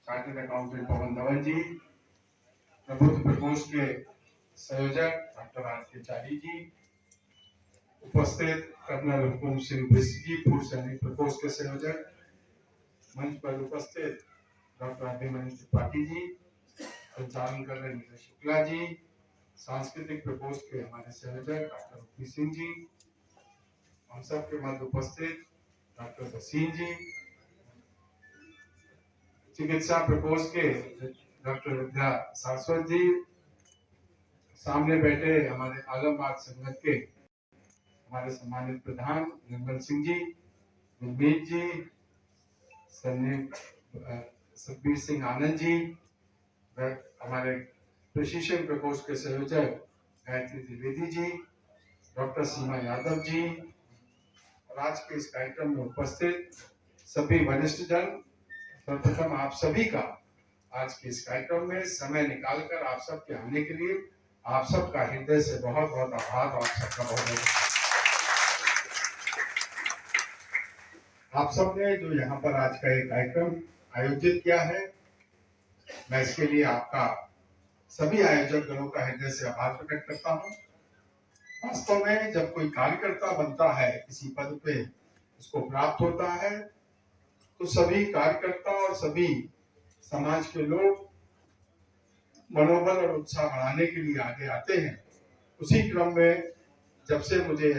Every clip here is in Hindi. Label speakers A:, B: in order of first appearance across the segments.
A: चार्टर्ड अकाउंटेंट पवन धवन जी, प्रबुद्ध प्रकोष्ठ के संयोजक डॉक्टर आर के चारी जी, उपस्थित कर्नल हुकुम सिंह बिस्ट जी, पूर्व सैनिक प्रकोष्ठ के संयोजक, मंच पर उपस्थित डॉक्टर अभिमन्यु त्रिपाठी जी, संचालन कर रहे नीरज शुक्ला जी, सांस्कृतिक प्रकोष्ठ के हमारे संयोजक डॉक्टर उपी सिंह जी, हम सब के मध्य उपस्थित डॉक्टर वसीम जी, चिकित्सा प्रकोष्ठ के डॉक्टर विद्या सारस्वत जी, सामने बैठे हमारे आलमबाग संगत के हमारे सम्मानित प्रधान निर्मल सिंह जी, गुरमीत जी, सतबीर सिंह आनंद जी, हमारे प्रशिक्षण प्रकोष्ठ के संयोजक गायत्री द्विवेदी जी, डॉक्टर सीमा यादव जी, और आज के इस कार्यक्रम में उपस्थित सभी वरिष्ठ जन, सर्वप्रथम आप सभी का आज के इस कार्यक्रम में समय निकालकर आप सबके आने के लिए आप सबका हृदय से बहुत बहुत आभार और आप सबका बहुत बहुत आप सबने जो यहाँ पर आज का एक कार्यक्रम आयोजित किया है, मैं इसके लिए आपका सभी आयोजक गणों का हृदय से आभार प्रकट करता हूँ। वास्तव में जब कोई कार्यकर्ता बनता है, किसी पद पे उसको प्राप्त होता है, तो सभी कार्यकर्ता और सभी समाज के लोग मनोबल और उत्साह बढ़ाने के लिए आगे आते हैं। उसी क्रम में जब से मुझे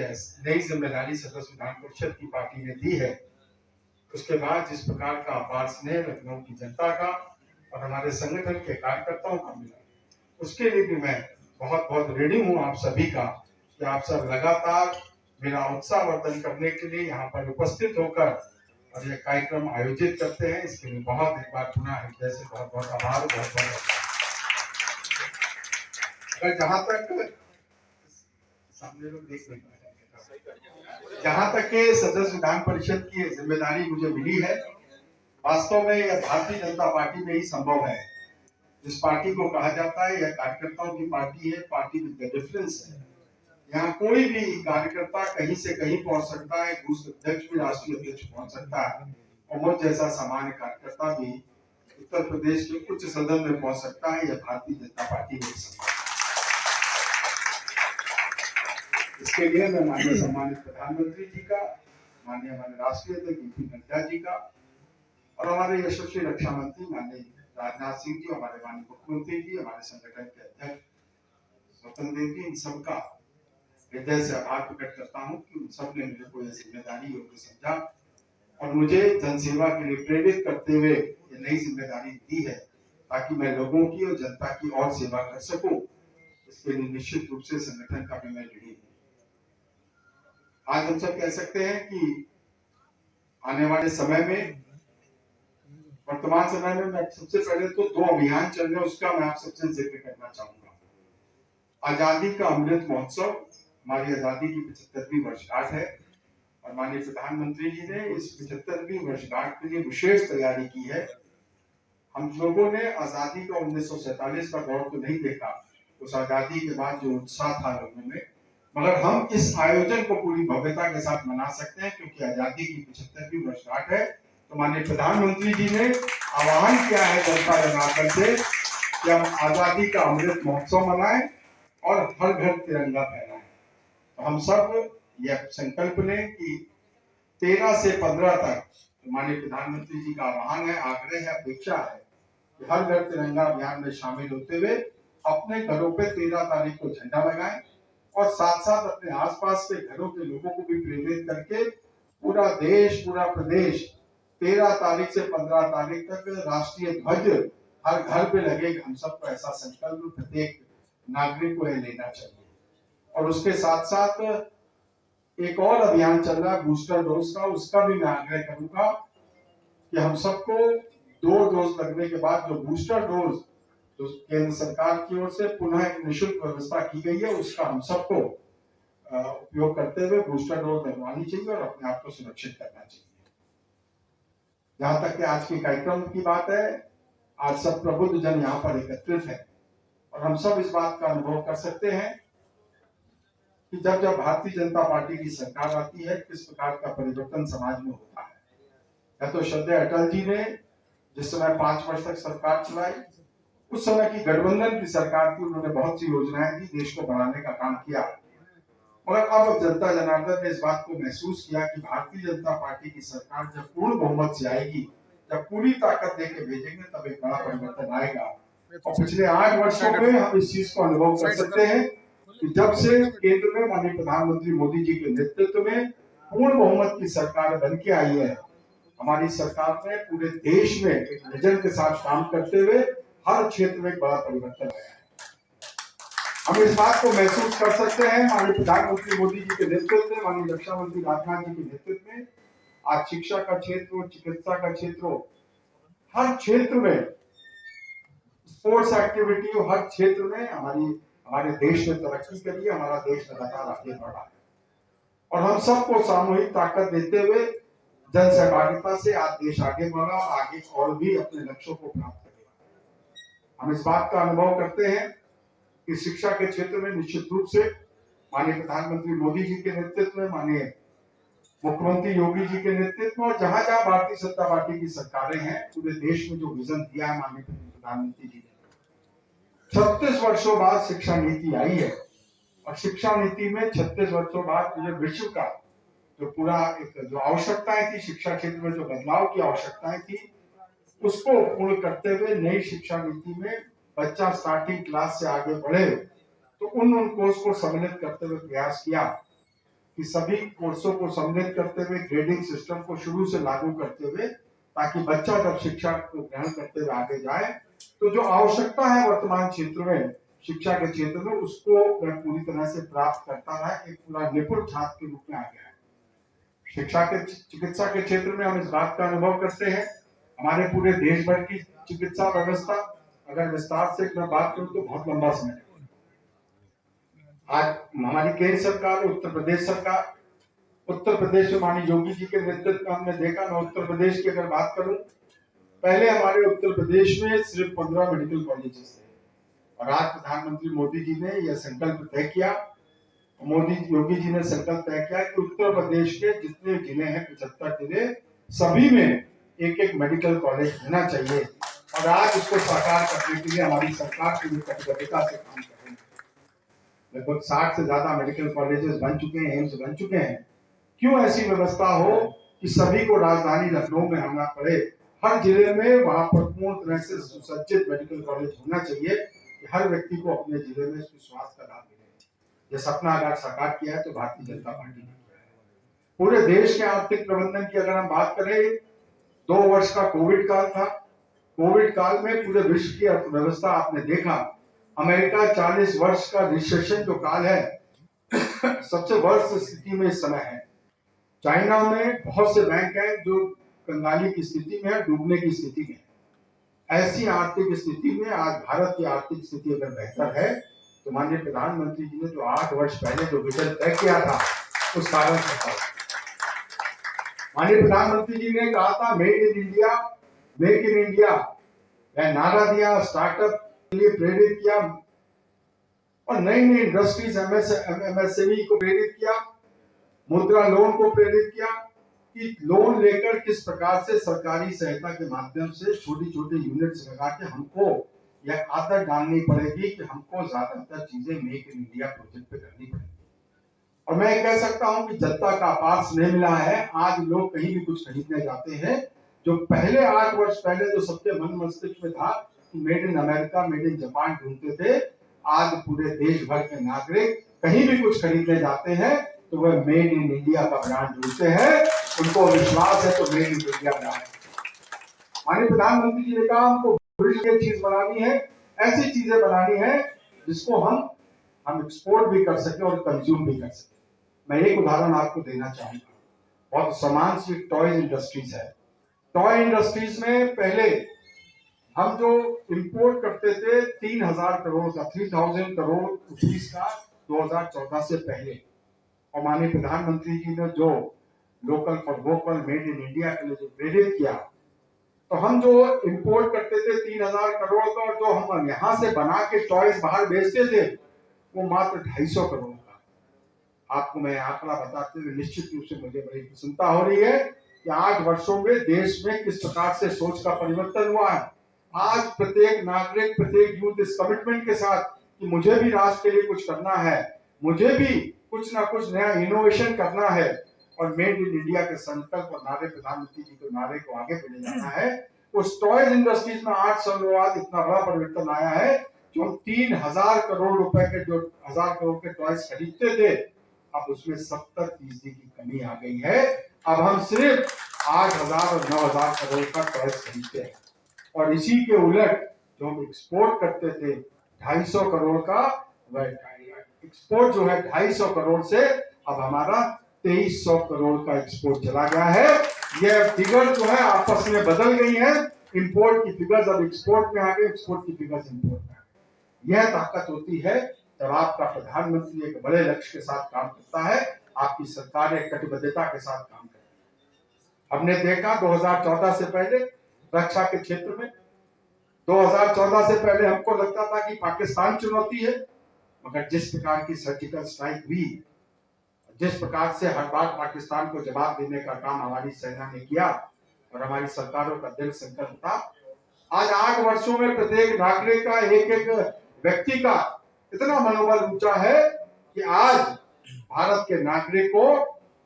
A: नई जिम्मेदारी सदस्य विधान परिषद की पार्टी ने दी है, उसके बाद जिस प्रकार का अपार स्नेह लखनऊ की जनता का और हमारे संगठन के कार्यकर्ताओं का मिला, उसके लिए भी मैं बहुत बहुत ऋणी हूँ आप सभी का कि आप सब लगातार मेरा उत्साह वर्धन करने के लिए यहाँ पर उपस्थित होकर और यह कार्यक्रम आयोजित करते हैं। इसके लिए बहुत एक बार पुनः हृदय से बहुत बहुत आभार, बहुत बहुत अगर जहाँ तक सामने लोग देख नहीं पा रहे, जहाँ तक के सदस्य विधान परिषद की जिम्मेदारी मुझे मिली है, वास्तव में यह भारतीय जनता पार्टी में ही संभव है। जिस पार्टी को कहा जाता है यह कार्यकर्ताओं की पार्टी है, पार्टी विद डिफरेंस है। यहाँ कोई भी कार्यकर्ता कहीं से कहीं पहुंच सकता है, दूसरे अध्यक्ष भी राष्ट्रीय अध्यक्ष पहुंच सकता है, और मुझ जैसा सामान्य कार्यकर्ता भी उत्तर प्रदेश के उच्च सदन में पहुंच सकता है। यह भारतीय जनता पार्टी में संभव है। इसके लिए मैं माननीय सम्मानित प्रधानमंत्री जी का, माननीय हमारे राष्ट्रीय अध्यक्ष जेपी नड्डा जी का और हमारे यशस्वी रक्षा मंत्री माननीय राजनाथ सिंह जी, हमारे माननीय मुख्यमंत्री जी, हमारे संगठन के अध्यक्ष स्वतंत्र देव जी, इन सबका हृदय से आभार प्रकट करता हूँ कि उन सब ने मुझे को यह जिम्मेदारी योग्य समझा और मुझे जनसेवा के लिए प्रेरित करते हुए ये नई जिम्मेदारी दी है, ताकि मैं लोगों की और जनता की और सेवा कर सकूं। इसके लिए निश्चित रूप से संगठन का भी मैं ऋणी हूँ। आज हम सब कह सकते हैं कि आने वाले समय में, वर्तमान समय में मैं सबसे पहले तो 2 अभियान चल रहे हैं, उसका मैं आप सबसे जिक्र करना चाहूंगा। आजादी का अमृत महोत्सव, हमारी आजादी की 75वीं वर्षगांठ है और माननीय प्रधानमंत्री जी ने इस 75वीं वर्षगांठ के लिए विशेष तैयारी की है। हम लोगों ने आजादी का 1947 का दौर तो नहीं देखा, उस आजादी के बाद जो उत्साह था लोगों में, मगर हम इस आयोजन को पूरी भव्यता के साथ मना सकते हैं क्योंकि आजादी की 75वीं वर्षगांठ है। तो माननीय प्रधानमंत्री जी ने आह्वान किया है जनता जनार्दन से कि हम आजादी का अमृत महोत्सव मनाएं और हर घर तिरंगा फहराएं। तो हम सब यह संकल्प लें कि 13 से 15 तक, तो माननीय प्रधानमंत्री जी का आह्वान है, आग्रह है, अपेक्षा है कि हर घर तिरंगा अभियान में शामिल होते हुए अपने घरों पे 13 तारीख को झंडा लगाएं और साथ साथ अपने आसपास के घरों के लोगों को भी प्रेरित करके पूरा देश, पूरा प्रदेश 13 तारीख से 15 तारीख तक राष्ट्रीय ध्वज हर घर पे लगेगा। हम सबको ऐसा संकल्प प्रत्येक नागरिक को लेना चाहिए। और उसके साथ साथ एक और अभियान चल रहा है बूस्टर डोज का, उसका भी मैं आग्रह करूंगा कि हम सबको 2 डोज लगने के बाद जो बूस्टर डोज जो केंद्र सरकार की ओर से पुनः एक निःशुल्क व्यवस्था की गई है, उसका हम सबको उपयोग करते हुए बूस्टर डोज लगवानी चाहिए और अपने आप को सुरक्षित करना चाहिए। जहां तक कि आज के कार्यक्रम की बात है, आज सब प्रबुद्ध जन यहाँ पर एकत्रित है और हम सब इस बात का अनुभव कर सकते हैं कि जब जब भारतीय जनता पार्टी की सरकार आती है, किस प्रकार का परिवर्तन समाज में होता है। या तो श्रद्धेय अटल जी ने जिस समय 5 वर्ष तक सरकार चलाई, उस समय की गठबंधन की सरकार थी, उन्होंने बहुत सी योजनाएं दी, देश को बढ़ाने का काम किया। मगर अब जनता जनार्दन ने इस बात को महसूस किया कि भारतीय जनता पार्टी की सरकार जब पूर्ण बहुमत से आएगी, जब पूरी ताकत देके भेजेंगे, तब एक बड़ा परिवर्तन आएगा। और पिछले 8 वर्षों में हम इस चीज को अनुभव कर सकते हैं कि जब से केंद्र में माननीय प्रधानमंत्री मोदी जी के नेतृत्व में पूर्ण बहुमत की सरकार बन के आई है, हमारी सरकार ने पूरे देश में एक विजन के साथ काम करते हुए हर क्षेत्र में एक बड़ा परिवर्तन आया है। हम इस बात को महसूस कर सकते हैं माननीय प्रधानमंत्री मोदी जी के नेतृत्व में, माननीय रक्षा मंत्री राजनाथ जी के नेतृत्व में आज शिक्षा का क्षेत्र हो, चिकित्सा का क्षेत्र हो, हर क्षेत्र में स्पोर्ट्स एक्टिविटी हो, हर क्षेत्र में हमारे देश ने तरक्की करी है, हमारा देश लगातार आगे बढ़ा है। और हम सबको सामूहिक ताकत देते हुए जन सहभागिता से आज देश आगे बढ़ा, आगे और भी अपने लक्ष्यों को प्राप्त करेगा। हम इस बात का अनुभव करते हैं कि शिक्षा के क्षेत्र में निश्चित रूप से माननीय प्रधानमंत्री मोदी जी के नेतृत्व में, माननीय मुख्यमंत्री योगी जी के नेतृत्व में और जहां जहां भारतीय जनता पार्टी की सरकारें हैं, पूरे देश में जो विजन दिया है माननीय प्रधानमंत्री जी ने, 36 वर्षों बाद शिक्षा नीति आई है। और शिक्षा नीति में 36 वर्षों बाद पूरे विश्व का जो पूरा एक जो आवश्यकताएं थी, शिक्षा क्षेत्र में जो बदलाव की आवश्यकताएं थी, उसको पूर्ण करते हुए नई शिक्षा नीति में बच्चा स्टार्टिंग क्लास से आगे बढ़े, तो उन कोर्स को सम्मिलित करते हुए प्रयास किया कि सभी कोर्सों को सम्मिलित करते हुए ग्रेडिंग सिस्टम को शुरू से लागू करते हुए, ताकि बच्चा जब शिक्षा को ग्रहण करते हुए आगे जाए तो जो आवश्यकता है वर्तमान क्षेत्र में, शिक्षा के क्षेत्र में, उसको वह पूरी तरह से प्राप्त करता रहा, एक पूरा निपुण छात्र के रूप में आ गया है। शिक्षा के चिकित्सा के क्षेत्र में हम इस बात का अनुभव करते हैं, हमारे पूरे देश भर की चिकित्सा व्यवस्था अगर विस्तार से मैं बात करूं तो बहुत लंबा समय। आज हमारी केंद्र सरकार, उत्तर प्रदेश सरकार, उत्तर प्रदेश में माननीय योगी जी के नेतृत्व में हमने देखा, मैं उत्तर प्रदेश की अगर बात करूं, पहले हमारे उत्तर प्रदेश में सिर्फ 15 मेडिकल कॉलेजेस थे और आज प्रधानमंत्री मोदी जी ने यह संकल्प तय किया, योगी जी ने संकल्प तय किया कि उत्तर प्रदेश के जितने जिले हैं, 75 जिले, सभी में एक एक मेडिकल कॉलेज होना चाहिए। और आज उसको साकार करने के लिए हमारी सरकार पूरी प्रतिबद्धता से काम कर रही है। लगभग 60 से ज्यादा मेडिकल कॉलेजेस बन चुके हैं, एम्स बन चुके हैं। क्यों ऐसी व्यवस्था हो कि सभी को राजधानी लखनऊ में आना पड़े, हर जिले में वहां पर पूर्ण तरह से सुसज्जित मेडिकल कॉलेज होना चाहिए कि हर व्यक्ति को अपने जिले में स्वास्थ्य का लाभ मिले। यह सपना अगर साकार किया है तो भारतीय जनता पार्टी ने किया है। पूरे देश के आर्थिक प्रबंधन की अगर हम बात करें, 2 वर्ष का कोविड काल था, कोविड काल में पूरे विश्व की अर्थव्यवस्था आपने देखा, अमेरिका 40 वर्ष का रिसेशन जो काल है सबसे वर्स्ट स्थिति में इस समय है। चाइना में बहुत से बैंक हैं जो कंगाली की स्थिति में है, डूबने की स्थिति में है। ऐसी आर्थिक स्थिति में आज भारत की आर्थिक स्थिति अगर बेहतर है तो माननीय प्रधानमंत्री जी ने जो 8 वर्ष पहले जो विजन तय किया था उस कारण से माननीय प्रधानमंत्री जी ने कहा था make in India, make in India, वह नारा दिया, स्टार्टअप के लिए प्रेरित किया और नई नई इंडस्ट्रीज एमएसएमई को प्रेरित किया, मुद्रा लोन को प्रेरित किया कि लोन लेकर किस प्रकार से सरकारी सहायता के माध्यम से छोटी छोटी यूनिट्स लगा के हमको यह आदत डालनी पड़ेगी कि हमको ज्यादातर चीजें मेक इन इंडिया प्रोजेक्ट पे करनी पड़ेगी। और मैं कह सकता हूं कि जनता का अपार स्नेह मिला है। आज लोग कहीं भी कुछ खरीदने जाते हैं, जो पहले 8 वर्ष पहले जो सबके मन मस्तिष्क में था कि made in America, made in Japan ढूंढते थे, आज पूरे देश भर के नागरिक कहीं भी कुछ खरीदने जाते हैं तो वह मेड इन इंडिया का ब्रांड ढूंढते हैं, उनको विश्वास है तो मेड इन इंडिया ब्रांड। माननीय प्रधानमंत्री जी ने कहा हमको की चीज बनानी है, ऐसी चीजें बनानी है जिसको हम एक्सपोर्ट भी कर सके और कंज्यूम भी कर सके। मैं एक उदाहरण आपको देना चाहूंगा, बहुत समान सी टॉय इंडस्ट्रीज है। टॉय इंडस्ट्रीज में पहले हम जो इंपोर्ट करते थे 3000 करोड़ का, 3000 करोड़ रुपीस का 2014 से पहले, और माननीय प्रधानमंत्री जी ने जो local for vocal, made in India के लिए जो प्रेरित किया, तो हम जो इंपोर्ट करते थे 3000 करोड़ का और जो हम यहाँ से बना के टॉयज बाहर बेचते थे वो मात्र 250 करोड़ का। आपको मैं आंकड़ा बताते हुए निश्चित रूप से मुझे बड़ी प्रसन्नता हो रही है कि 8 वर्षों में देश में किस प्रकार से सोच का परिवर्तन हुआ है। आज प्रत्येक नागरिक, प्रत्येक यूथ इस कमिटमेंट के साथ कि मुझे भी राष्ट्र के लिए कुछ करना है, मुझे भी कुछ ना कुछ नया इनोवेशन करना है और मेड इन इंडिया के संकल्प और नारे, प्रधानमंत्री जी के नारे को आगे बढ़े जाना है। उस टॉयज इंडस्ट्रीज में 8 सालों बाद इतना बड़ा परिवर्तन आया है जो हम 3000 करोड़ रुपए के, जो 1000 करोड़ के टॉयज खरीदते थे, अब उसमें 70% की कमी आ गई है। अब हम सिर्फ 8000 और 9000 करोड़ का टॉयज खरीदते हैं और इसी के उलट जो हम एक्सपोर्ट करते थे 250 करोड़ का, एक्सपोर्ट जो है 250 करोड़ से अब हमारा 2300 करोड़ का एक्सपोर्ट चला गया है। यह फिगर जो है आपस में बदल गई है। इंपोर्ट की फिगर्स अब एक्सपोर्ट में आ गई, एक्सपोर्ट की फिगर्स इंपोर्ट में आ गई। यह ताकत होती है जब आपका प्रधानमंत्री एक बड़े लक्ष्य के साथ काम करता है, आपकी सरकार एक कटिबद्धता के साथ काम करती है। हमने देखा 2014 से पहले रक्षा के क्षेत्र में, 2014 से पहले हमको लगता था कि पाकिस्तान चुनौती है, मगर जिस प्रकार की सर्जिकल स्ट्राइक हुई, जिस प्रकार से हर बार पाकिस्तान को जवाब देने का काम हमारी सेना ने किया और हमारी सरकारों का दिल संकल्प था, आज 8 वर्षों में प्रत्येक नागरिक का, एक एक व्यक्ति का इतना मनोबल ऊंचा है कि आज भारत के नागरिक को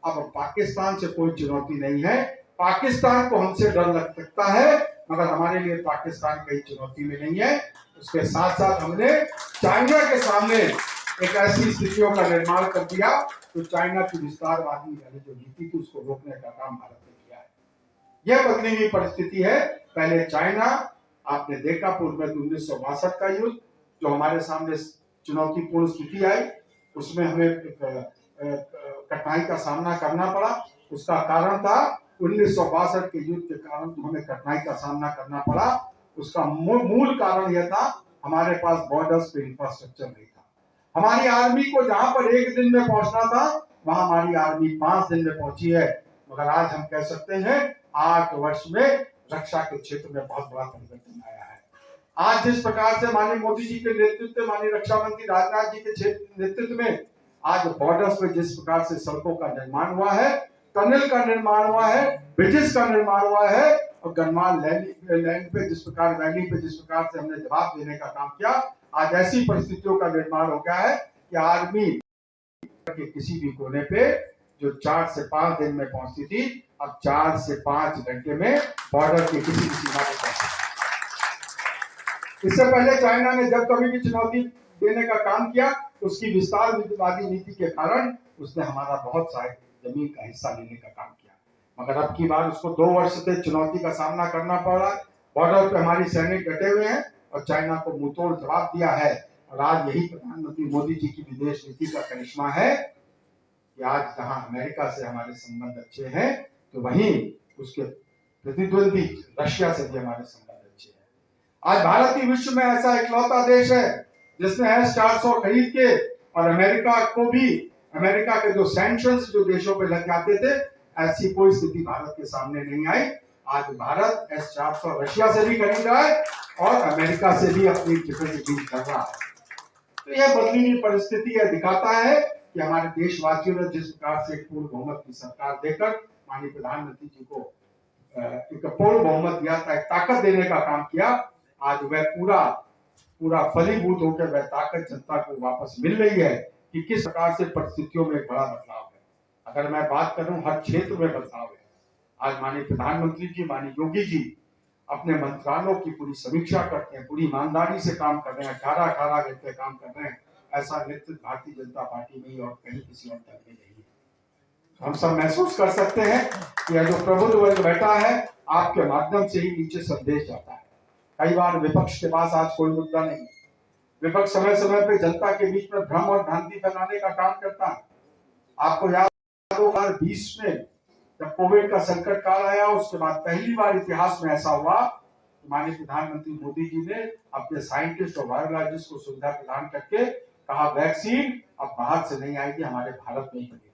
A: अब पाकिस्तान से कोई चुनौती नहीं है। पाकिस्तान को हमसे डर लग सकता है मगर हमारे लिए पाकिस्तान कई चुनौती में नहीं है। उसके साथ साथ हमने चाइना के सामने एक ऐसी स्थितियों का निर्माण कर दिया तो चाइना की विस्तारवादी जो नीति थी उसको रोकने का काम भारत ने किया है। यह बदली हुई परिस्थिति है। पहले चाइना, आपने देखा पूर्व में 1962 का युद्ध जो हमारे सामने चुनौतीपूर्ण स्थिति आई, उसमें हमें कठिनाई का सामना करना पड़ा। उसका कारण था 1962 के युद्ध के कारण जो हमें कठिनाई का सामना करना पड़ा, उसका मूल कारण यह था हमारे पास बॉर्डर्स पे इंफ्रास्ट्रक्चर नहीं था। हमारी आर्मी को जहां पर 1 दिन में पहुंचना था वहां हमारी आर्मी 5 दिन में पहुंची है। मगर आज हम कह सकते हैं 8 वर्ष में रक्षा के क्षेत्र में बहुत बड़ा परिवर्तन आया है। आज जिस प्रकार से माननीय मोदी जी के नेतृत्व, माननीय रक्षा मंत्री राजनाथ जी के नेतृत्व में आज बॉर्डर्स पे जिस प्रकार से सड़कों का निर्माण हुआ है, टनल का निर्माण हुआ है, ब्रिजेस का निर्माण हुआ है और गनमान लैंड पे जिस प्रकार, वैली पे जिस प्रकार से हमने जवाब देने का काम किया, आज ऐसी परिस्थितियों का निर्माण हो गया है कि आर्मी के किसी भी कोने पे जो 4 से 5 दिन में पहुंचती थी, अब 4 से 5 घंटे में बॉर्डर के किसी भी सीमा पे पहुंचती। इससे पहले चाइना ने जब कभी भी चुनौती देने का काम किया, उसकी विस्तारवादी नीति के कारण उसने हमारा बहुत सारे जमीन का हिस्सा लेने का काम किया। मगर अब की बार उसको 2 वर्ष से चुनौती का सामना करना पड़ रहा है। बॉर्डर पे हमारी सैनिक डटे हुए हैं और चाइना को मुंहतोड़ जवाब दिया है। और आज यही प्रधानमंत्री मोदी जी की विदेश नीति का करिश्मा है कि आज जहां अमेरिका से हमारे संबंध अच्छे हैं तो वहीं उसके प्रतिद्वंदी रशिया से भी हमारे संबंध अच्छे हैं। आज भारत ही विश्व में ऐसा इकलौता देश है जिसने S-400 खरीद के और अमेरिका को भी, अमेरिका के जो सैंक्शंस जो देशों पे लग जाते थे, ऐसी कोई स्थिति भारत के सामने नहीं आई। आज भारत S-400 रशिया से भी खरीद रहा है और अमेरिका से भी अपनी डील कर रहा है। तो यह बदली हुई परिस्थिति यह दिखाता है कि हमारे देशवासियों ने जिस प्रकार से पूर्ण बहुमत की सरकार देकर माननीय प्रधानमंत्री जी को एक पूर्ण बहुमत दिया था, एक ताकत देने का काम किया, आज वह पूरा फलीभूत होकर वह ताकत जनता को वापस मिल रही है कि किस प्रकार से परिस्थितियों में बड़ा बदलाव है। अगर मैं बात करूं हर क्षेत्र में बदलाव है। आज माननीय प्रधानमंत्री जी, माननीय योगी जी अपने मंत्रालयों की पूरी समीक्षा करते हैं, पूरी ईमानदारी से काम कर रहे हैं, 18 घंटे काम कर रहे हैं। ऐसा नेतृत्व भारतीय जनता पार्टी में ही और कहीं किसी और दल में नहीं है। हम सब महसूस कर सकते हैं कि यह जो प्रबुद्ध वर्ग बैठा है, आपके माध्यम से ही नीचे संदेश जाता है। कई बार विपक्ष के पास आज कोई मुद्दा नहीं है। विपक्ष समय समय पे जनता के बीच में भ्रम और भ्रांति फैलाने का काम करता है। आपको याद 2020 में जब कोविड का संकट काल आया, उसके बाद पहली बार इतिहास में ऐसा हुआ कि माननीय प्रधानमंत्री मोदी जी ने अपने साइंटिस्ट और वायरोलॉजिस्ट को सुविधा प्रदान करके कहा वैक्सीन अब बाहर से नहीं आएगी, हमारे भारत में ही बनेगी।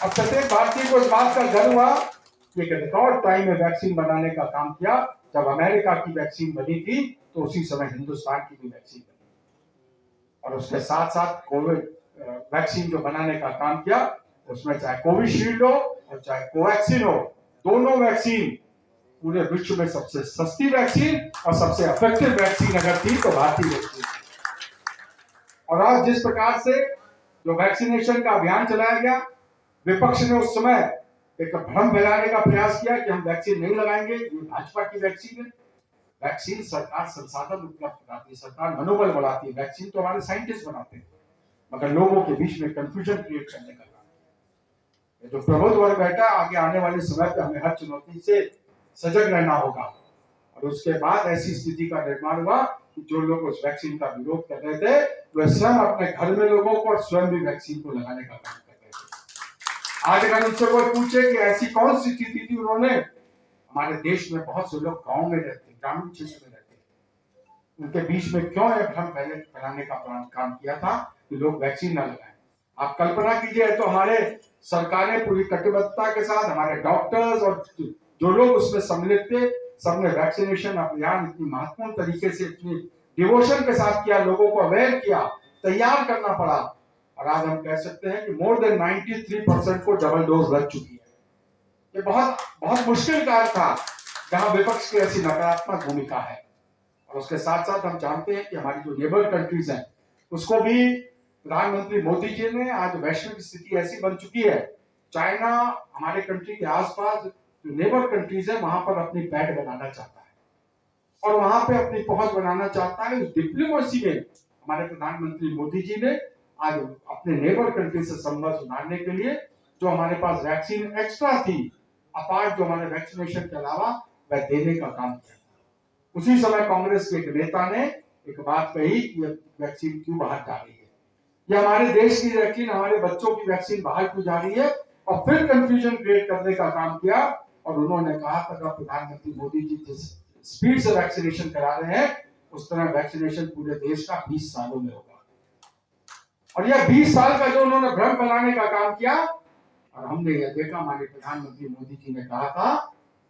A: अब प्रत्येक भारतीय को इस बात का गर्व हुआ कि एक रिकॉर्ड टाइम में वैक्सीन बनाने का काम किया। जब अमेरिका की वैक्सीन बनी थी तो उसी समय हिंदुस्तान की भी वैक्सीन बनी और उसके साथ साथ कोविड वैक्सीन जो बनाने का काम किया उसमें चाहे कोविशील्ड हो और चाहे कोवैक्सीन हो, दोनों वैक्सीन पूरे विश्व में सबसे सस्ती वैक्सीन और सबसे इफेक्टिव वैक्सीन अगर थी तो भारतीय वैक्सीन। और आज जिस प्रकार से जो वैक्सीनेशन का अभियान चलाया गया, विपक्ष ने उस समय एक भ्रम फैलाने का प्रयास किया कि हम वैक्सीन नहीं लगाएंगे, ये भाजपा की वैक्सीन है। वैक्सीन सरकार संसाधन उपलब्ध कराती है, सरकार मनोबल बढ़ाती है, वैक्सीन तो हमारे साइंटिस्ट बनाते हैं, मगर लोगों के बीच में कंफ्यूजन क्रिएट करने का काम। ये जो प्रबुद्ध वर्ग बैठा, आगे आने वाले समय पे हमें हर चुनौती से सजग रहना होगा। और उसके बाद ऐसी स्थिति का निर्माण हुआ कि जो लोग उस वैक्सीन का विरोध कर रहे थे, वे स्वयं अपने घर में लोगों को और स्वयं भी वैक्सीन को लगाने का काम कर रहे थे। आज अगर उनसे कोई पूछे कि ऐसी कौन सी स्थिति थी, उन्होंने, हमारे देश में बहुत से लोग गांव में रहते, ग्रामीण क्षेत्र में रहते, उनके बीच में क्यों यह भ्रम फैलाने का काम किया था कि लोग वैक्सीन न लगाएं। आप कल्पना कीजिए, तो हमारे सरकारें पूरी कटिबद्धता के साथ, हमारे डॉक्टर्स और जो लोग उसमें सम्मिलित थे, सबने वैक्सीनेशन अभियान इतनी महत्वपूर्ण तरीके से, इतनी डिवोशन के साथ किया, लोगों को अवेयर किया, तैयार करना पड़ा। और आज हम कह सकते हैं कि मोर देन 93% को डबल डोज लग चुकी है। ये बहुत बहुत मुश्किल कार्य था, जहां विपक्ष की ऐसी नकारात्मक भूमिका है। और उसके साथ साथ हम जानते हैं कि हमारी जो नेबर कंट्रीज हैं, उसको भी प्रधानमंत्री मोदी जी ने, आज वैश्विक स्थिति ऐसी बन चुकी है, चाइना हमारे कंट्री के आसपास जो नेबर कंट्रीज है, वहां पर अपनी पैठ बनाना चाहता है और वहां पे अपनी पहुंच बनाना चाहता है। उस डिप्लोमेसी में हमारे प्रधानमंत्री मोदी जी ने आज अपने नेबर कंट्री से संबंध सुधारने के लिए जो हमारे पास वैक्सीन एक्स्ट्रा थी, अपार्ट जो हमारे वैक्सीनेशन के अलावा, वह देने का काम किया। उसी समय कांग्रेस के एक नेता ने एक बात कही कि वैक्सीन क्यों बाहर जा रही है, ये हमारे देश की वैक्सीन, हमारे बच्चों की वैक्सीन बाहर क्यों जा रही है, और फिर कंफ्यूजन क्रिएट करने का काम किया। और उन्होंने कहा था कि प्रधानमंत्री मोदी जी जिस स्पीड से वैक्सीनेशन करा रहे हैं, उस तरह वैक्सीनेशन पूरे देश का 20 सालों में होगा। और यह 20 साल का जो उन्होंने भ्रम फैलाने का काम किया, और हमने यह देखा, माननीय प्रधानमंत्री मोदी जी ने कहा था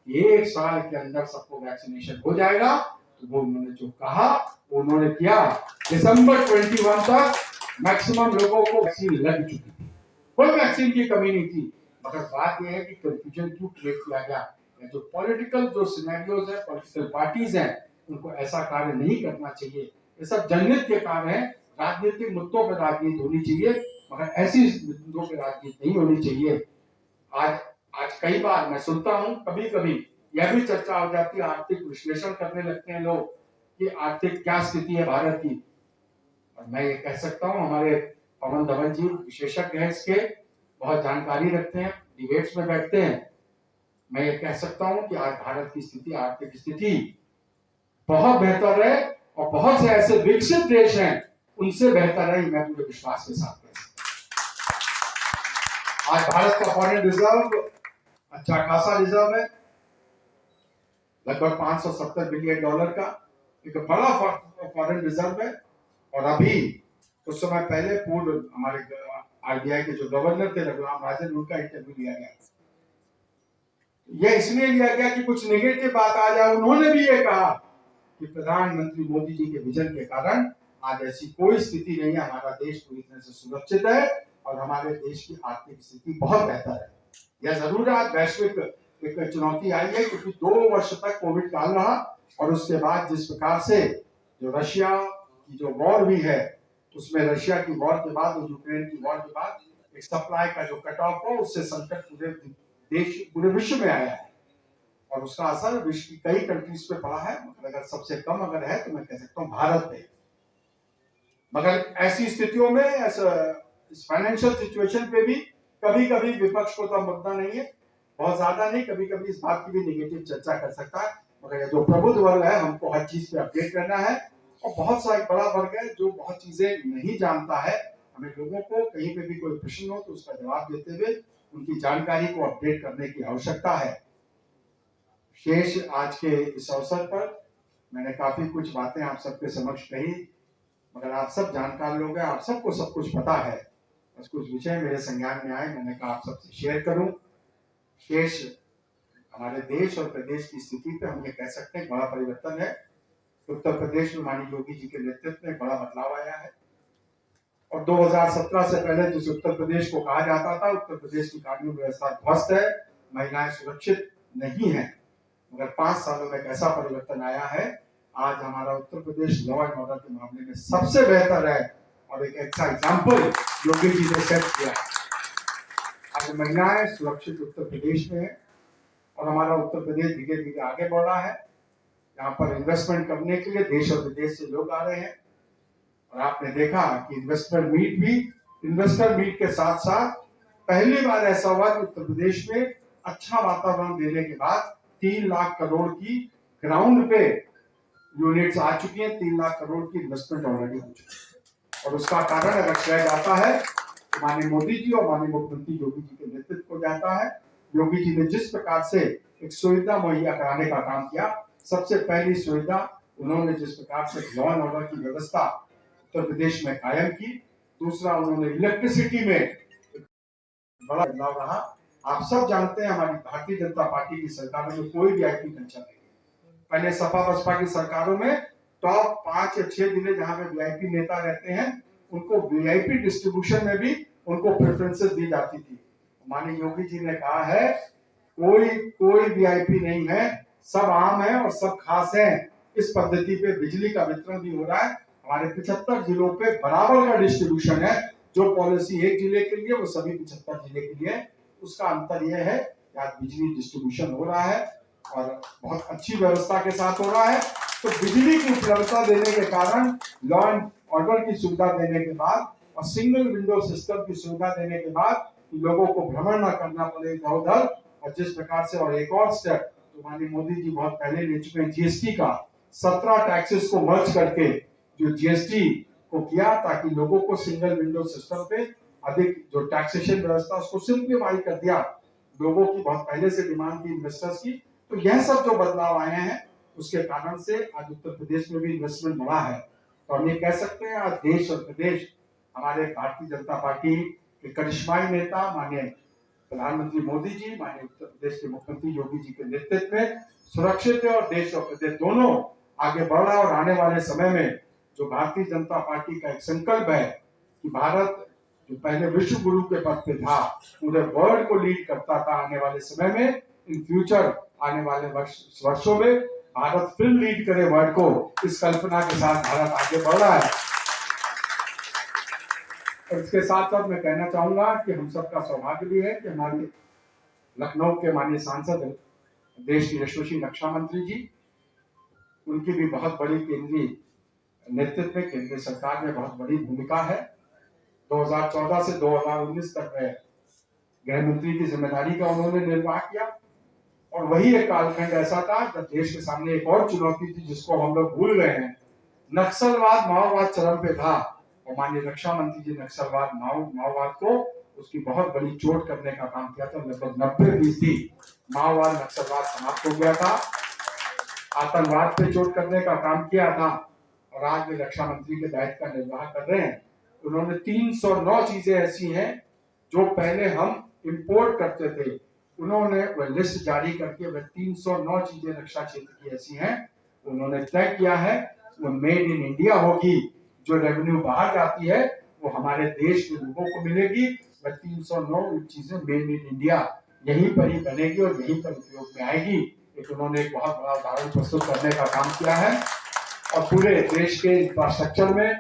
A: कि 1 साल के अंदर सबको वैक्सीनेशन हो जाएगा। तो वो उन्होंने जो कहा वो उन्होंने किया। दिसंबर 21 तक मैक्सिमम लोगों को वैक्सीन लग चुकी थी, कोई वैक्सीन की कमी नहीं थी। मगर बात यह है कि कंफ्यूजन क्यों क्रिएट किया गया। जो पॉलिटिकल जो सिनेरियोज है, पॉलिटिकल पार्टीज हैं, उनको ऐसा कार्य नहीं करना चाहिए। ये सब जनहित के कार्य हैं, राजनीतिक मुद्दों पर राजनीति होनी चाहिए, मगर ऐसी मुद्दों पर राजनीति नहीं होनी चाहिए। आज कई बार मैं सुनता हूं, कभी कभी यह भी चर्चा हो जाती है, आर्थिक विश्लेषण करने लगते हैं लोग कि आर्थिक क्या स्थिति है भारत की। और मैं ये कह सकता हूं, हमारे पवन धवन जी विशेषज्ञ हैं, इसके बहुत जानकारी रखते हैं, डिबेट्स में बैठते हैं। मैं ये कह सकता हूं कि आज भारत की स्थिति, आर्थिक स्थिति बहुत बेहतर है, और बहुत से ऐसे विकसित देश हैं उनसे बेहतर है, मैं पूरे विश्वास के साथ कह सकता हूं। आज भारत का फॉरेन रिजर्व अच्छा खासा रिजर्व है, लगभग $570 बिलियन का एक बड़ा फॉरेन रिजर्व है। और अभी कुछ समय पहले पूर्व हमारे आरबीआई के जो गवर्नर थे रघुराम राजन, उनका इंटरव्यू लिया गया। यह इसलिए लिया गया कि कुछ नेगेटिव बात आ जाए। उन्होंने भी ये कहा कि प्रधानमंत्री मोदी जी के विजन के कारण आज ऐसी कोई स्थिति नहीं है, हमारा देश पूरी तरह से सुरक्षित है और हमारे देश की आर्थिक स्थिति बहुत बेहतर है। यह जरूर आज वैश्विक एक चुनौती आई है, क्योंकि 2 वर्ष तक कोविड काल रहा, और उसके बाद जिस प्रकार से जो रशिया की जो वॉर हुई है, उसमें रशिया की वॉर के बाद और यूक्रेन की वॉर के बाद एक सप्लाई का जो कट ऑफ हो, उससे संकट पूरे देश, पूरे विश्व में आया है, और उसका असर विश्व की कई कंट्रीज पे पड़ा है। मगर अगर सबसे कम अगर है तो मैं कह सकता हूँ भारत पे। मगर ऐसी स्थितियों में, इस फाइनेंशियल सिचुएशन पे भी कभी कभी विपक्ष को तो मुद्दा नहीं है, बहुत ज्यादा नहीं, कभी कभी इस बात की भी नेगेटिव चर्चा कर सकता है। मगर जो प्रबुद्ध वर्ग है, हमको हर चीज पे अपडेट करना है, और बहुत सा एक बड़ा वर्ग है जो बहुत चीजें नहीं जानता है। हमें लोगों को कहीं पे भी कोई प्रश्न हो तो उसका जवाब देते हुए उनकी जानकारी को अपडेट करने की आवश्यकता है। शेष आज के इस अवसर पर मैंने काफी कुछ बातें आप सबके समक्ष कही, मगर आप सब जानकार लोग हैं, आप सबको सब कुछ पता है। बस कुछ विषय मेरे संज्ञान में आए, मैंने कहा आप सबसे शेयर करूं। शेष हमारे देश और प्रदेश की स्थिति पे हम ये कह सकते हैं बड़ा परिवर्तन है। उत्तर प्रदेश में माननीय योगी जी के नेतृत्व में बड़ा बदलाव आया है। और 2017 से पहले जिस उत्तर प्रदेश को कहा जाता था उत्तर प्रदेश की कानून व्यवस्था ध्वस्त है, महिलाएं सुरक्षित नहीं है, मगर 5 सालों में कैसा परिवर्तन आया है। आज हमारा Uttar Pradesh law and order के मामले में सबसे बेहतर है और एक अच्छा एग्जाम्पल योगी जी ने सेट किया है। आज महिलाएं सुरक्षित उत्तर प्रदेश में है और हमारा उत्तर प्रदेश धीरे धीरे आगे बढ़ रहा है। यहाँ पर इन्वेस्टमेंट करने के लिए देश और विदेश से लोग आ रहे हैं और आपने देखा कि इन्वेस्टर मीट के साथ साथ पहली बार ऐसा हुआ कि उत्तर प्रदेश में अच्छा वातावरण देने के बाद 3 लाख करोड़ की ग्राउंड पे यूनिट्स आ चुकी हैं, 3 लाख करोड़ की इन्वेस्टमेंट ऑलरेडी हो चुकी है। और उसका कारण अगर श्रेय जाता है तो माननीय मोदी जी और माननीय मुख्यमंत्री योगी जी के नेतृत्व को जाता है। योगी जी ने जिस प्रकार से एक सुविधा मुहैया कराने का काम किया, सबसे पहली सुविधा उन्होंने जिस प्रकार से लॉ एंड ऑर्डर की व्यवस्था उत्तर प्रदेश में कायम की, दूसरा उन्होंने इलेक्ट्रिसिटी में बड़ा बदलाव रहा। आप सब जानते हैं हमारी भारतीय जनता पार्टी की सरकारों में कोई वीआईपी पेंशन नहीं है। पहले सपा बसपा की सरकारों में टॉप 5 या 6 जिले जहां पे वीआईपी नेता रहते हैं उनको वीआईपी डिस्ट्रीब्यूशन में भी उनको प्रेफरेंसेस दी जाती थी। माननीय योगी जी ने कहा है कोई वीआईपी नहीं है, सब आम है और सब खास है। इस पद्धति पे बिजली का वितरण भी हो रहा है। हमारे 75 जिलों पे बराबर का डिस्ट्रीब्यूशन है। जो पॉलिसी एक जिले के लिए वो सभी 75 जिले के लिए। उसका अंतर यह है कि आज बिजली डिस्ट्रीब्यूशन हो रहा है और बहुत अच्छी व्यवस्था के साथ हो रहा है। तो बिजली की उपलब्धता देने के कारण, लॉ एंड ऑर्डर की सुविधा देने के बाद और सिंगल विंडो सिस्टम की सुविधा देने के बाद लोगों को भ्रमण न करना पड़े इधर उधर। और जिस प्रकार से और एक और स्टेप तो माननीय मोदी जी बहुत पहले ले चुके हैं, जीएसटी का 17 टैक्सेस को मर्ज करके जो जीएसटी को किया ताकि लोगों को सिंगल विंडो सिस्टम पे अधिक जो टैक्सेशन व्यवस्था उसको सिंप्लीफाई कर दिया। लोगों की बहुत पहले से डिमांड थी इन्वेस्टर्स की। तो यह सब जो बदलाव आए हैं उसके कारण से आज उत्तर प्रदेश में भी इन्वेस्टमेंट बढ़ा है। तो हम ये कह सकते हैं आज देश और प्रदेश हमारे भारतीय जनता पार्टी के करिश्माई नेता माननीय प्रधानमंत्री मोदी जी, माननीय उत्तर प्रदेश के मुख्यमंत्री योगी जी के नेतृत्व में सुरक्षित है और देश और प्रदेश दोनों आगे बढ़ रहा है। और आने वाले समय में जो भारतीय जनता पार्टी का एक संकल्प है कि भारत जो पहले विश्व गुरु के पद पे था पूरे वर्ल्ड को लीड करता था, आने वाले समय में इन फ्यूचर आने वाले वर्षों में भारत फिर लीड करे वर्ल्ड को, इस कल्पना के साथ भारत आगे बढ़ रहा है। और इसके साथ साथ मैं कहना चाहूंगा कि हम सबका सौभाग्य भी है कि हमारे लखनऊ के माननीय सांसद देश की यशस्वी रक्षा मंत्री जी, उनकी भी बहुत बड़ी केंद्रीय नेतृत्व में केंद्र सरकार में बहुत बड़ी भूमिका है। 2014 से 2019 तक गृह मंत्री की जिम्मेदारी का उन्होंने निर्वाह किया और वही एक कालखंड ऐसा था जब देश के सामने एक और चुनौती थी जिसको हम लोग भूल गए हैं। नक्सलवाद माओवाद चरम पे था और माननीय रक्षा मंत्री जी नक्सलवाद माओवाद को उसकी बहुत बड़ी चोट करने का काम किया था। लगभग 90% माओवाद नक्सलवाद समाप्त हो गया था। आतंकवाद पे चोट करने का काम किया था और आज वे रक्षा मंत्री के दायित्व का निर्वाह कर रहे हैं। उन्होंने 309 चीजें ऐसी हैं जो पहले हम इंपोर्ट करते थे, उन्होंने वह लिस्ट जारी करके वह 309 चीजें रक्षा क्षेत्र की ऐसी हैं उन्होंने तय किया है वो मेड इन इंडिया होगी। जो रेवेन्यू बाहर जाती है वो हमारे देश के लोगों को मिलेगी। वह 309 चीजें मेड इन इंडिया यहीं पर ही बनेगी और यहीं पर उपयोग में आएगी। एक उन्होंने एक बहुत बड़ा उदाहरण प्रस्तुत करने का काम किया है और पूरे देश के इंफ्रास्ट्रक्चर में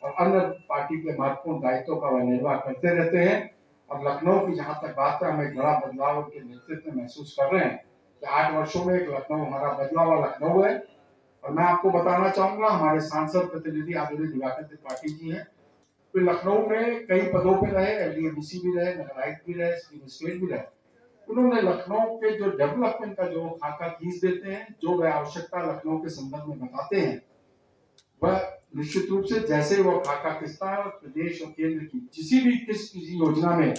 A: और अन्य पार्टी के महत्वपूर्ण दायित्वों का वह निर्वाह करते रहते हैं। और लखनऊ की जहां तक बात है, हम एक बड़ा बदलाव उनके नेतृत्व में महसूस कर रहे हैं कि 8 वर्षों में एक लखनऊ हमारा बदला हुआ लखनऊ है। और मैं आपको बताना चाहूंगा हमारे सांसद प्रतिनिधि आदरणीय दिवाकर त्रिपाठी जी हैं, तो लखनऊ में कई पदों पे रहे, एलडीएबीसी भी रहे, नगर आयुक्त भी रहे, स्टेट भी रहे। उन्होंने लखनऊ के जो डेवलपमेंट का जो खाका खींच देते हैं, जो वह आवश्यकता लखनऊ के संदर्भ में बताते हैं, वह निश्चित रूप से जैसे वो खाका खींचता है और प्रदेश और केंद्र की किसी योजना में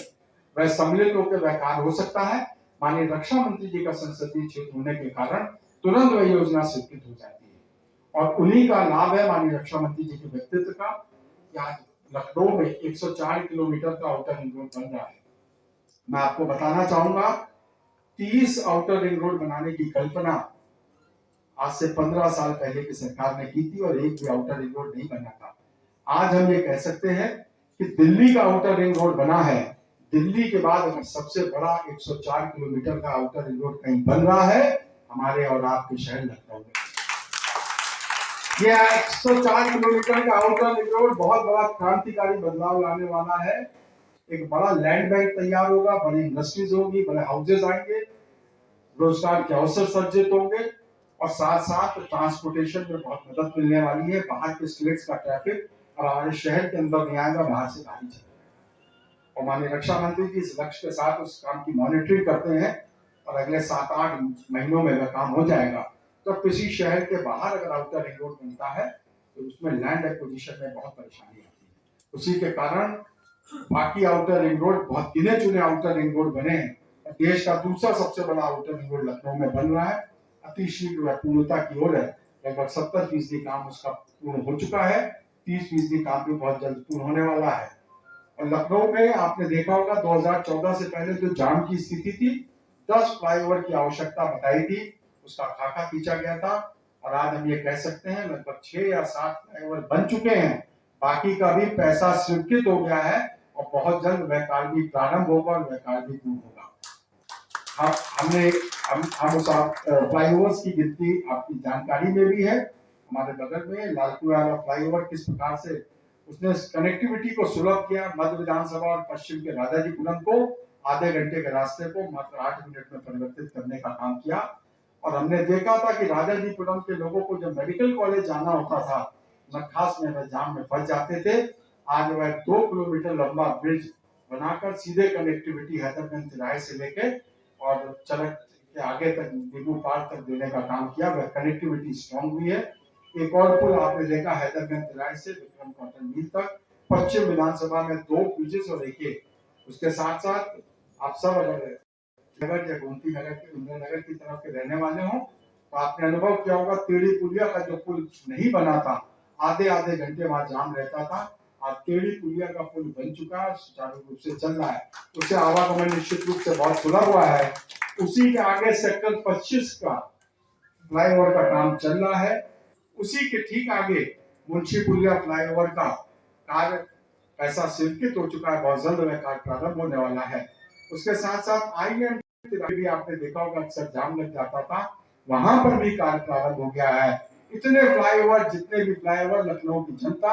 A: वह सम्मिलित होकर वह कार्य हो सकता है। माननीय रक्षा मंत्री जी का संसदीय क्षेत्र होने के कारण तुरंत वह योजना स्वीकृत हो जाती है और उन्हीं का लाभ है माननीय रक्षा मंत्री जी के व्यक्तित्व का। आज लखनऊ में 104 किलोमीटर का आउटर रिंग रोड बन रहा है। मैं आपको बताना चाहूंगा 30 आउटर रिंग रोड बनाने की कल्पना आज से 15 साल पहले की सरकार ने की थी और एक भी आउटर रिंग रोड नहीं बना था। आज हम ये कह सकते हैं कि दिल्ली का आउटर रिंग रोड बना है, दिल्ली के बाद अगर सबसे बड़ा 104 किलोमीटर का आउटर रिंग रोड कहीं बन रहा है हमारे और आपके शहर लखनऊ में। यह 104 किलोमीटर का आउटर रिंग रोड बहुत बड़ा क्रांतिकारी बदलाव लाने वाला है। एक बड़ा लैंड बैंक तैयार होगा, बड़ी इंडस्ट्रीज होगी, बड़े हाउसेज आएंगे, रोजगार के अवसर सर्जित होंगे और साथ साथ ट्रांसपोर्टेशन में बहुत मदद मिलने वाली है। बाहर के स्टेट्स का ट्रैफिक और हमारे शहर के अंदर नहीं आएगा, बाहर से गाड़ी चलेगा। और माननीय रक्षा मंत्री जी इस लक्ष्य के साथ उस काम की मॉनिटरिंग करते हैं और अगले 7-8 महीनों में वह काम हो जाएगा। तो किसी शहर के बाहर अगर आउटर रिंग रोड बनता है तो उसमें लैंड एक्विजिशन में बहुत परेशानी आती है। उसी के कारण बाकी आउटर रिंग रोड बहुत गिने चुने आउटर रिंग रोड बने हैं। देश का दूसरा सबसे बड़ा आउटर रिंग रोड लखनऊ में बन रहा है, अति शीघ्र पूर्णता की ओर है। लगभग 70% काम उसका पूर्ण हो चुका है, 30% काम भी बहुत जल्द पूर्ण होने वाला है। और लखनऊ में आपने देखा होगा 2014 से पहले जो जाम की स्थिति थी, 10 फ्लाईओवर की आवश्यकता बताई थी, उसका खाका खींचा गया था और आज हम ये कह सकते हैं लगभग 6 या 7 फ्लाईओवर बन चुके हैं। बाकी का भी पैसा स्वीकृत हो गया है और बहुत जल्द वह कार्य भी प्रारंभ होगा और वह कार्य भी पूर्ण होगा। हम उस फ्लाईओवर्स की गिनती आपकी जानकारी में भी है। हमारे बगल में लालपुर वाला फ्लाईओवर किस प्रकार से उसने कनेक्टिविटी को सुलभ किया, मध्य विधानसभा और पश्चिम के राजाजीपुरम को आधे घंटे के रास्ते को मात्र 8 मिनट में परिवर्तित करने का काम किया। और हमने देखा था कि राजाजीपुरम के लोगों को जब मेडिकल कॉलेज जाना होता था नखास में वह जाम में फंस जाते थे। आज वह 2 किलोमीटर लंबा ब्रिज बनाकर सीधे कनेक्टिविटी हैदरगंज तिराहे से लेके और चरक के आगे तक दीबू पार तक देने का काम किया। वह कनेक्टिविटी स्ट्रॉन्ग हुई है। एक और पुल आपने देखा हैदरगंज तिराहे से विक्रम कॉटन मिल तक, पश्चिम विधानसभा में 2 ब्रिजेस और एक उसके साथ साथ आप सब अगर नगर या गोमती नगर के इंदिरा नगर की तरफ के रहने वाले हो तो आपने अनुभव किया होगा टेढ़ी पुलिया का जो पुल नहीं बना था, आधे घंटे वहां जाम रहता था। आज टेढ़ी पुलिया का पुल बन चुका है, सुचारू रूप से चल रहा है, उससे आवागमन निश्चित रूप से बहुत सुलभ हुआ है। उसी के आगे सेक्टर 25 का फ्लाईओवर का काम चल रहा है, उसी के ठीक आगे मुंशी पुलिया फ्लाईओवर का कार्य पैसा स्वीकृत हो चुका है, बहुत जल्द वह कार्य प्रारंभ होने वाला है। उसके साथ साथ IIM भी आपने देखा होगा अक्सर जाम लग जाता था, वहां पर भी कार्य प्रारंभ हो गया है। इतने फ्लाईओवर, जितने भी फ्लाईओवर लखनऊ की जनता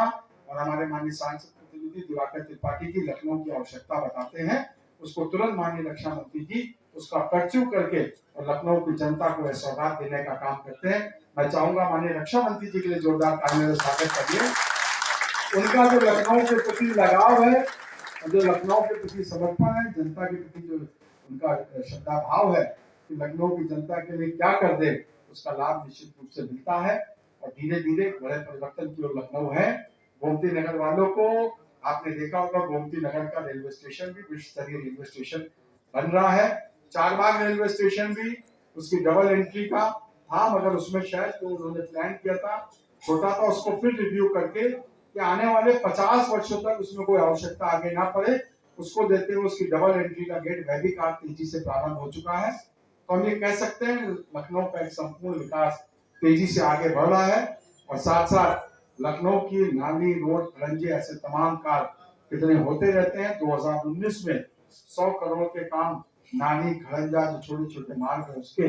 A: और हमारे माननीय सांसद प्रतिनिधि दिवाकर त्रिपाठी की लखनऊ की आवश्यकता बताते हैं, उसको तुरंत माननीय रक्षा मंत्री जी उसका परचू करके और लखनऊ की जनता को सौगात देने का काम करते हैं। मैं चाहूंगा माननीय रक्षा मंत्री जी के लिए जोरदार तालियों से स्वागत करिए। उनका जो लखनऊ के प्रति लगाव है, जो लखनऊ के प्रति समर्पण है, जनता के प्रति जो उनका श्रद्धा भाव है कि लखनऊ की जनता के लिए क्या कर दे, उसका लाभ निश्चित रूप से मिलता है और धीरे धीरे बड़े परिवर्तन की ओर लखनऊ है। गोमती नगर वालों को आपने देखा होगा, गोमती नगर का रेलवे स्टेशन भी विश्व स्तरीय रेलवे स्टेशन बन रहा है। चारबाग रेलवे स्टेशन भी उसकी डबल एंट्री का था, मगर उसमें शायद तो उन्होंने प्लान किया था छोटा था, उसको फिर रिव्यू करके कि आने वाले 50 वर्षों तक उसमें कोई आवश्यकता आगे ना पड़े, उसको देते हुए उसकी डबल एंट्री का गेट वह भी कार्य तेजी से प्रारंभ हो चुका है। तो हम ये कह सकते हैं लखनऊ का एक संपूर्ण विकास तेजी से आगे बढ़ रहा है और साथ साथ लखनऊ की नाली, रोड, खड़ंजे ऐसे तमाम कार्य कितने होते रहते हैं। 2019 में 100 करोड़ के काम नाली, खड़ंजा जो छोटे छोटे मार्ग है उसके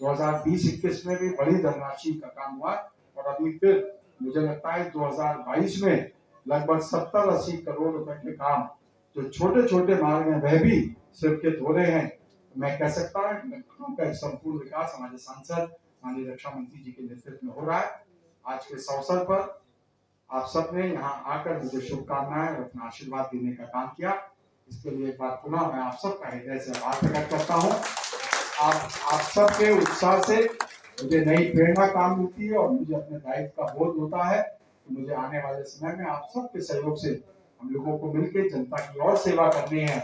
A: 2020-21 में भी बड़ी धनराशि का काम हुआ और अभी फिर मुझे लगता है 2022 में लगभग 70-80 करोड़ रुपए के काम जो छोटे छोटे मार्ग हैं वह भी स्वीकृत हो रहे हैं। मैं कह सकता हूँ लखनऊ का संपूर्ण विकास हमारे सांसद माननीय रक्षा मंत्री जी के नेतृत्व में हो रहा है। आज के इस अवसर पर आप सबने यहाँ आकर मुझे शुभकामनाएं और अपना आशीर्वाद देने का काम किया, इसके लिए एक बार पुनः मैं आप सबका हृदय से आभार प्रकट करता हूँ। आप सबके उत्साह से मुझे नई प्रेरणा काम मिलती है और मुझे अपने दायित्व का बोध होता है कि मुझे आने वाले समय में आप सबके सहयोग से हम लोगों को मिलकर जनता की और सेवा करनी है।